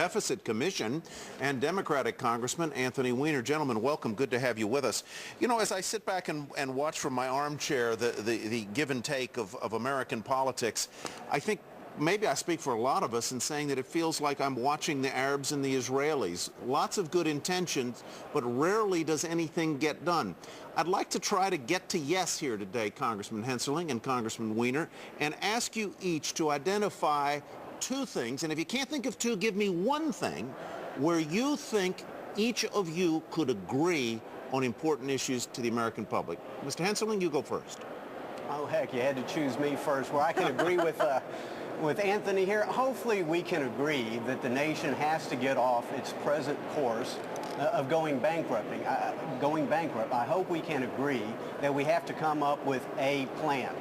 Deficit Commission and Democratic Congressman Anthony Weiner. Gentlemen, welcome. Good to have you with us. You know, as I sit back and watch from my armchair the give and take of American politics, I think maybe I speak for a lot of us in saying that it feels like I'm watching the Arabs and the Israelis. Lots of good intentions, but rarely does anything get done. I'd like to try to get to yes here today, Congressman Hensarling and Congressman Weiner, and ask you each to identify two things, and if you can't think of two, give me one thing where you think each of you could agree on important issues to the American public. Mr. Hensarling, you go first. Oh, heck, you had to choose me first, where I can agree with Anthony here. Hopefully we can agree that the nation has to get off its present course of going bankrupt. I hope we can agree that we have to come up with a plan.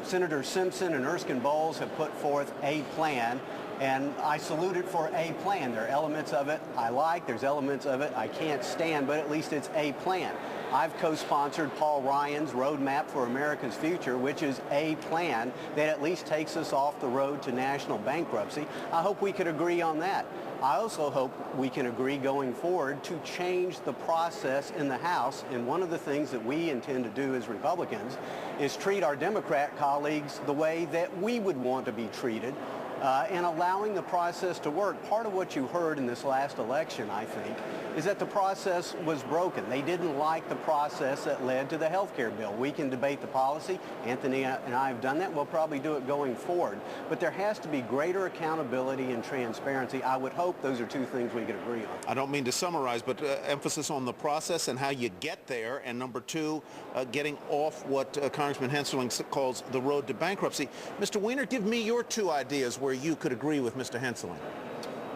Senator Simpson and Erskine Bowles have put forth a plan, and I salute it for a plan. There are elements of it I like, there's elements of it I can't stand, but at least it's a plan. I've co-sponsored Paul Ryan's Roadmap for America's Future, which is a plan that at least takes us off the road to national bankruptcy. I hope we could agree on that. I also hope we can agree going forward to change the process in the House, and one of the things that we intend to do as Republicans is treat our Democrat colleagues the way that we would want to be treated, and allowing the process to work. Part of what you heard in this last election, I think, is that the process was broken. They didn't like the process that led to the health care bill. We can debate the policy. Anthony and I have done that. We'll probably do it going forward. But there has to be greater accountability and transparency. I would hope those are two things we could agree on. I don't mean to summarize, but emphasis on the process and how you get there. And number two, getting off what Congressman Hensarling calls the road to bankruptcy. Mr. Weiner, give me your two ideas where you could agree with Mr. Hensarling.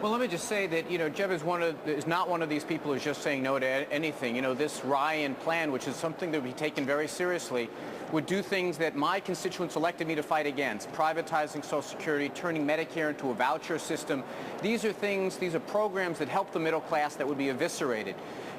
Well, let me just say that, Jeb is not one of these people who's just saying no to anything. This Ryan plan, which is something that would be taken very seriously, would do things that my constituents elected me to fight against: privatizing Social Security, turning Medicare into a voucher system. These are programs that help the middle class that would be eviscerated.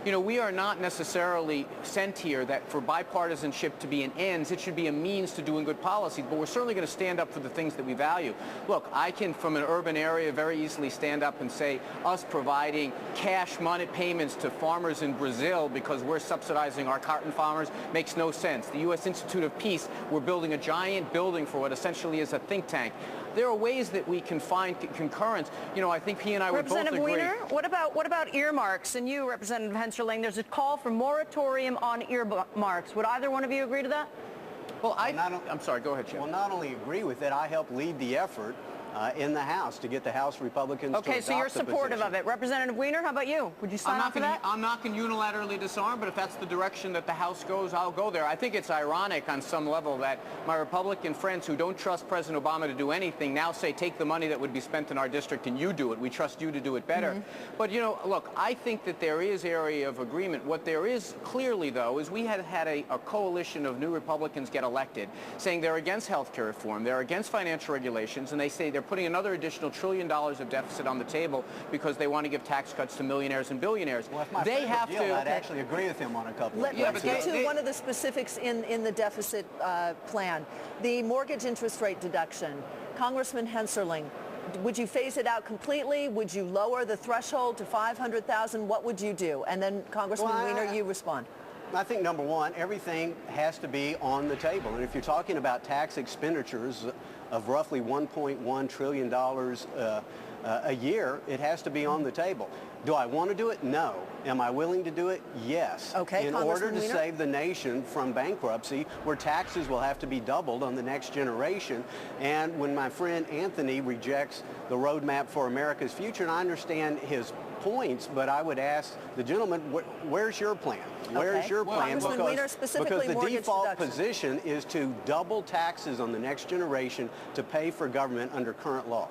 We are not necessarily sent here that for bipartisanship to be an ends. It should be a means to doing good policy, but we're certainly going to stand up for the things that we value. Look, I can, from an urban area, very easily stand up and say us providing cash money payments to farmers in Brazil because we're subsidizing our cotton farmers makes no sense. The U.S. Institute of Peace, we're building a giant building for what essentially is a think tank. There are ways that we can find concurrence. I think he and I would both agree. Representative Weiner, what about earmarks? And you, Representative Hensarling, there's a call for moratorium on earmarks. Would either one of you agree to that? Well, I'm sorry, go ahead, Jim. Well, not only agree with it, I helped lead the effort in the House to get the House Republicans to adopt the position. Okay, so you're supportive of it. Representative Weiner, how about you? Would you sign up for that? I'm not going to unilaterally disarm, but if that's the direction that the House goes, I'll go there. I think it's ironic on some level that my Republican friends who don't trust President Obama to do anything now say, take the money that would be spent in our district and you do it. We trust you to do it better. Mm-hmm. But, look, I think that there is area of agreement. What there is clearly, though, is we had a coalition of new Republicans get elected saying they're against health care reform, they're against financial regulations, and they say they're putting another additional $1 trillion of deficit on the table because they want to give tax cuts to millionaires and billionaires. Well, if my friend would yield, I'd actually agree with him on a couple of things. Let's get to one of the specifics in the deficit plan. The mortgage interest rate deduction. Congressman Hensarling, would you phase it out completely? Would you lower the threshold to $500,000? What would you do? And then, Congressman Weiner, you respond. I think, number one, everything has to be on the table. And if you're talking about tax expenditures of roughly $1.1 trillion a year, it has to be on the table. Do I want to do it? No. Am I willing to do it? Yes. Okay, in order to save the nation from bankruptcy, where taxes will have to be doubled on the next generation. And when my friend Anthony rejects the Roadmap for America's Future, and I understand his points, but I would ask the gentleman, where's your plan? Where's your plan? Because the default position is to double taxes on the next generation to pay for government under current law.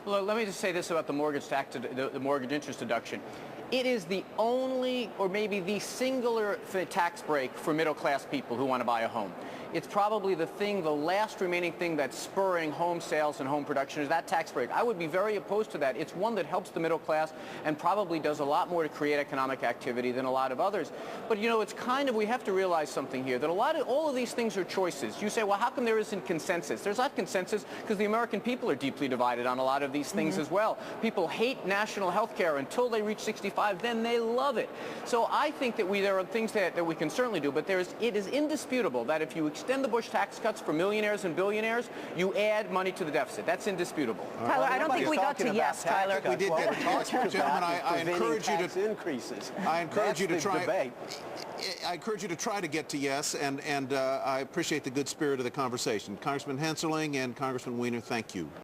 Well, let me just say this about the mortgage tax, the mortgage interest deduction. It is the only, or maybe the singular tax break for middle-class people who want to buy a home. it's probably the last remaining thing that's spurring home sales and home production is that tax break. I would be very opposed to that. It's one that helps the middle class and probably does a lot more to create economic activity than a lot of others. But it's we have to realize something here, that all of these things are choices. You say, well, how come there isn't consensus? There's not consensus because the American people are deeply divided on a lot of these things as well. People hate national health care until they reach 65, then they love it. So I think that there are things that we can certainly do, but it is indisputable that if you extend the Bush tax cuts for millionaires and billionaires, you add money to the deficit. That's indisputible. Tyler, I don't think we got to yes, Tyler. We did get to yes. Gentlemen, I encourage you to increases. I encourage you to try. Debate. I encourage you to try to get to yes, and I appreciate the good spirit of the conversation. Congressman Hensarling and Congressman Weiner, thank you.